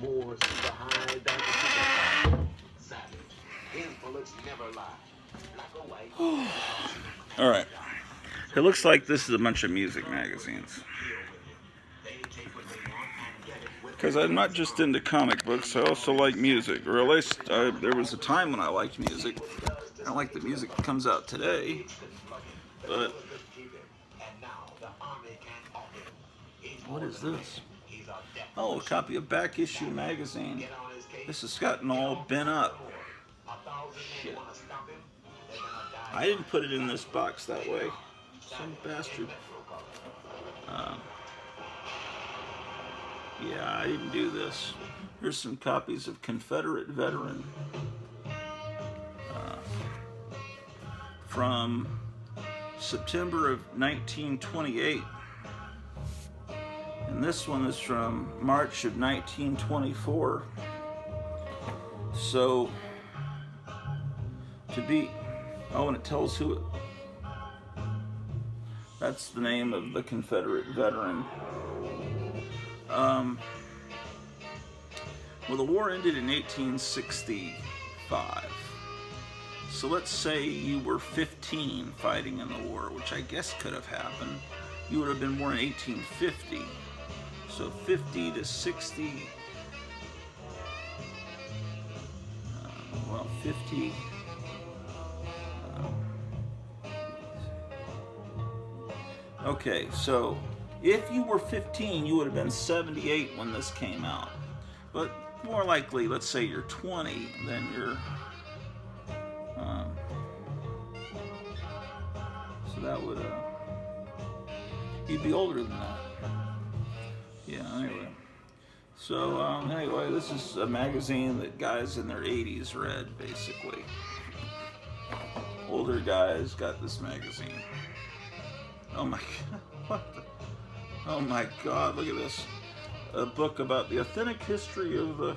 More super high than the super savage. His bullets never lie. Black or white. All right. It looks like this is a bunch of music magazines. Because I'm not just into comic books, I also like music. Or at least there was a time when I liked music. I don't like the music that comes out today. But what is this? Oh, a copy of Back Issue magazine. This has gotten all bent up. Shit. I didn't put it in this box that way. Some bastard. Yeah, I didn't do this. Here's some copies of Confederate Veteran from September of 1928. And this one is from March of 1924. So, to be, oh, and it tells who it, that's the name of the Confederate veteran. Well, the war ended in 1865. So let's say you were 15 fighting in the war, which I guess could have happened. You would have been born in 1850. So 50 to 60, well, 50, okay, so if you were 15, you would have been 78 when this came out. But more likely, let's say you're 20, then you're, so that would, you'd be older than that. Yeah, anyway. So, anyway, this is a magazine that guys in their 80s read, basically. Older guys got this magazine. Oh my God, what the? Oh my God, look at this. A book about the authentic history of the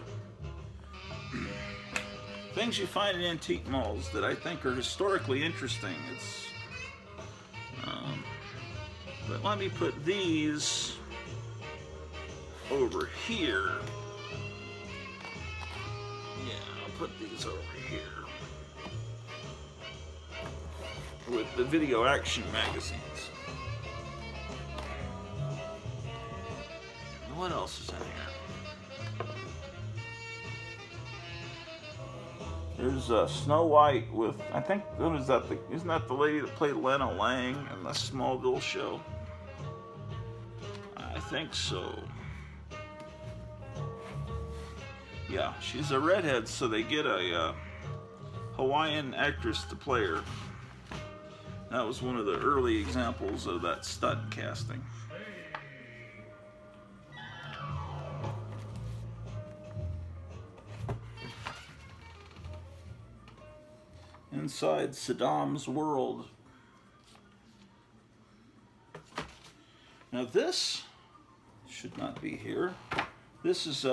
things you find in antique malls that I think are historically interesting. It's, but let me put these over here. Yeah, I'll put these over here with the video action magazines. What else is in here? There's Snow White with, I think, what is that? Isn't that the lady that played Lena Lang in the Smallville show? I think so. Yeah, she's a redhead, so they get a Hawaiian actress to play her. That was one of the early examples of that stunt casting. Inside Saddam's World. Now this should not be here. This is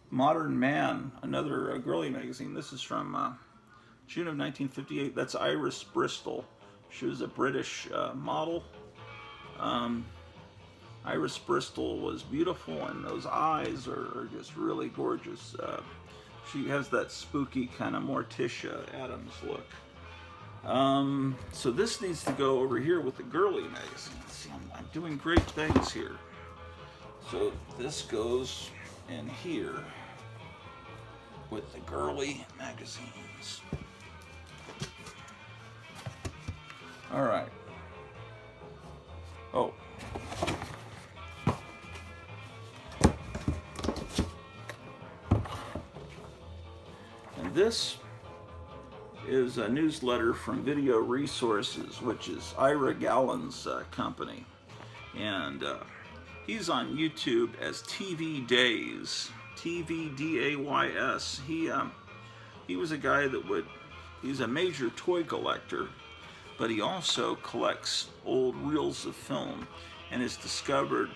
Modern Man, another girly magazine. This is from June of 1958. That's Iris Bristol. She was a British model. Iris Bristol was beautiful, and those eyes are just really gorgeous. She has that spooky kind of Morticia Addams look. So this needs to go over here with the girly magazine. See, I'm doing great things here. So this goes in here with the girly magazines. All right. Oh. And this is a newsletter from Video Resources, which is Ira Gallen's company. And he's on YouTube as TV Days, TVDAYS. He was a guy that he's a major toy collector, but he also collects old reels of film and has discovered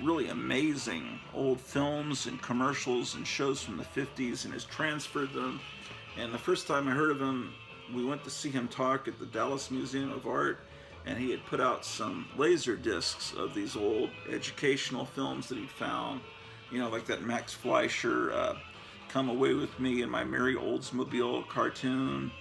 really amazing old films and commercials and shows from the 50s and has transferred them. And the first time I heard of him, we went to see him talk at the Dallas Museum of Art, and he had put out some laser discs of these old educational films that he'd found, you know, like that Max Fleischer Come Away With Me and My Merry Oldsmobile cartoon,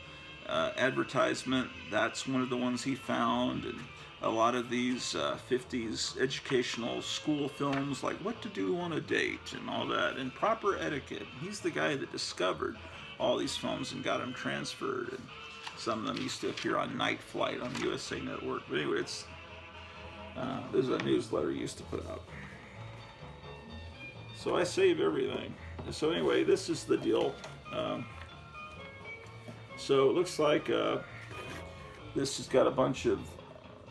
advertisement. That's one of the ones he found, and a lot of these 50s educational school films like What to Do on a Date and all that, and Proper Etiquette. He's the guy that discovered all these films and got them transferred, and some of them used to appear on Night Flight on the USA Network. But anyway, there's a newsletter he used to put out. So I save everything. So anyway, this is the deal. So it looks like this has got a bunch of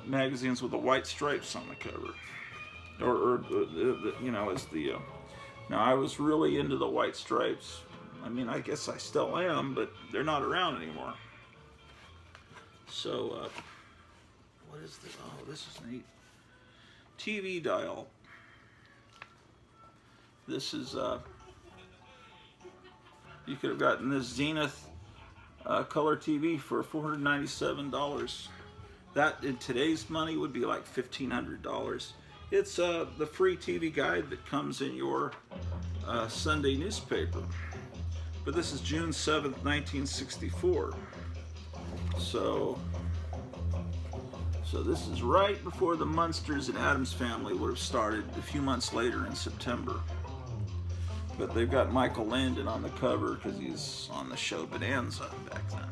magazines with the white stripes on the cover, or you know, as the. Now I was really into the white stripes. I mean, I guess I still am, but they're not around anymore. So, what is this? Oh, this is neat. TV dial. This is, you could have gotten this Zenith color TV for $497. That in today's money would be like $1,500. It's the free TV guide that comes in your Sunday newspaper. But this is June 7th, 1964. So this is right before the Munsters and Addams Family would have started a few months later in September. But they've got Michael Landon on the cover because he's on the show Bonanza back then.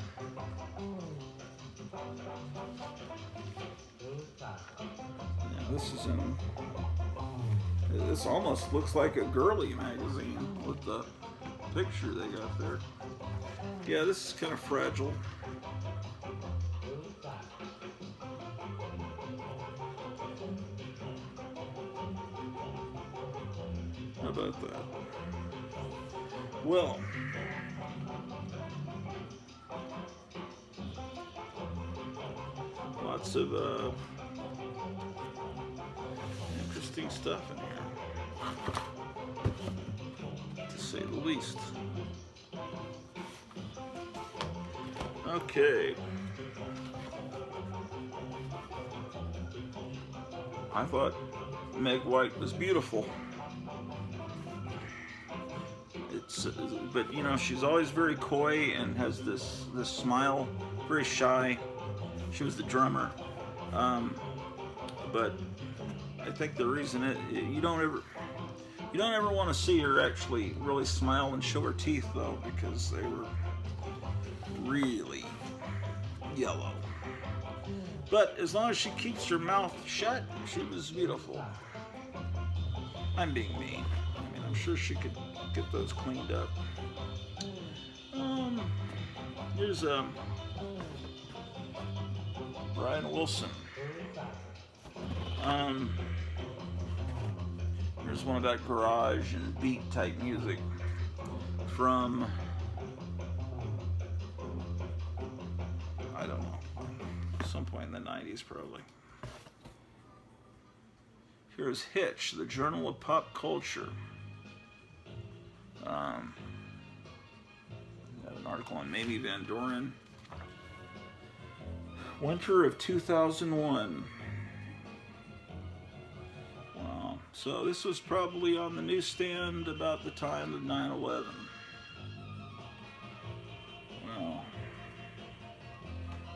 Yeah, this almost looks like a girly magazine with the picture they got there. Yeah, this is kind of fragile. How about that? Well, lots of interesting stuff in here, to say the least. Okay. I thought Meg White was beautiful. But you know, she's always very coy and has this smile, very shy. She was the drummer, but I think the reason you don't ever want to see her actually really smile and show her teeth though, because they were really yellow. But as long as she keeps her mouth shut, she was beautiful. I'm being mean. I mean, I'm sure she could get those cleaned up. Here's Brian Wilson. Here's one about garage and beat type music from, I don't know, some point in the 90s probably. Here's Hitch, the Journal of Pop Culture. Got an article on Mamie Van Doren. Winter of 2001. Wow. So this was probably on the newsstand about the time of 9/11. Wow.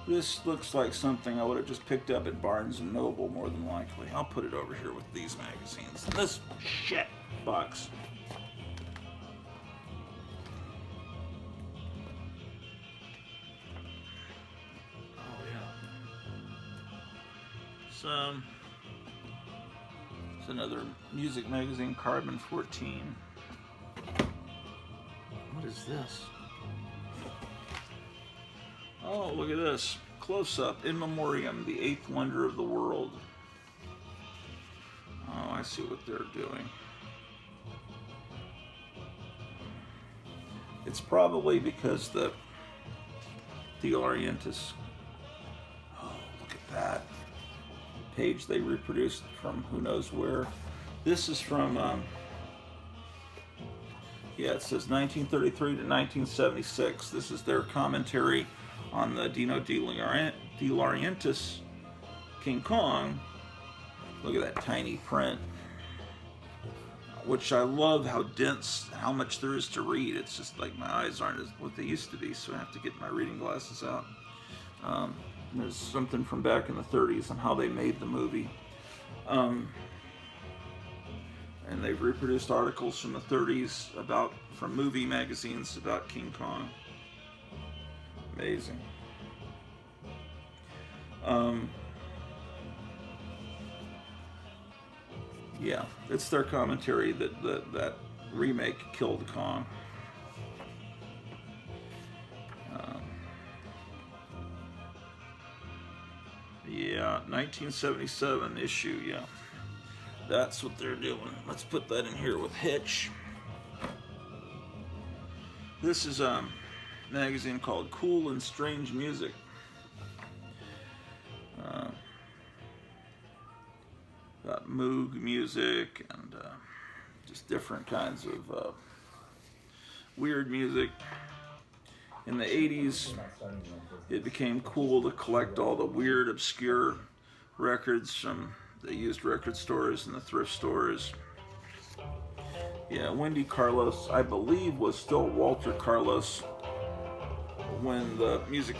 This looks like something I would have just picked up at Barnes & Noble more than likely. I'll put it over here with these magazines. This shit box. It's another music magazine, Carbon 14. What is this? Oh, look at this. Close up, In Memoriam, the eighth wonder of the world. Oh, I see what they're doing. It's probably because the Orientis. Oh, look at that page they reproduced from who knows where. This is from, yeah, it says 1933 to 1976. This is their commentary on the Dino De Laurentiis King Kong. Look at that tiny print. which I love how dense, how much there is to read. It's just like my eyes aren't as what they used to be, so I have to get my reading glasses out. There's something from back in the 30s on how they made the movie. And they've reproduced articles from the 30s from movie magazines about King Kong. Amazing. Yeah, it's their commentary that remake killed Kong. Yeah, 1977 issue, yeah. That's what they're doing. Let's put that in here with Hitch. This is a magazine called Cool and Strange Music. Got Moog music and just different kinds of weird music. In the 80s, it became cool to collect all the weird, obscure records from the used record stores and the thrift stores. Yeah, Wendy Carlos, I believe, was still Walter Carlos when the music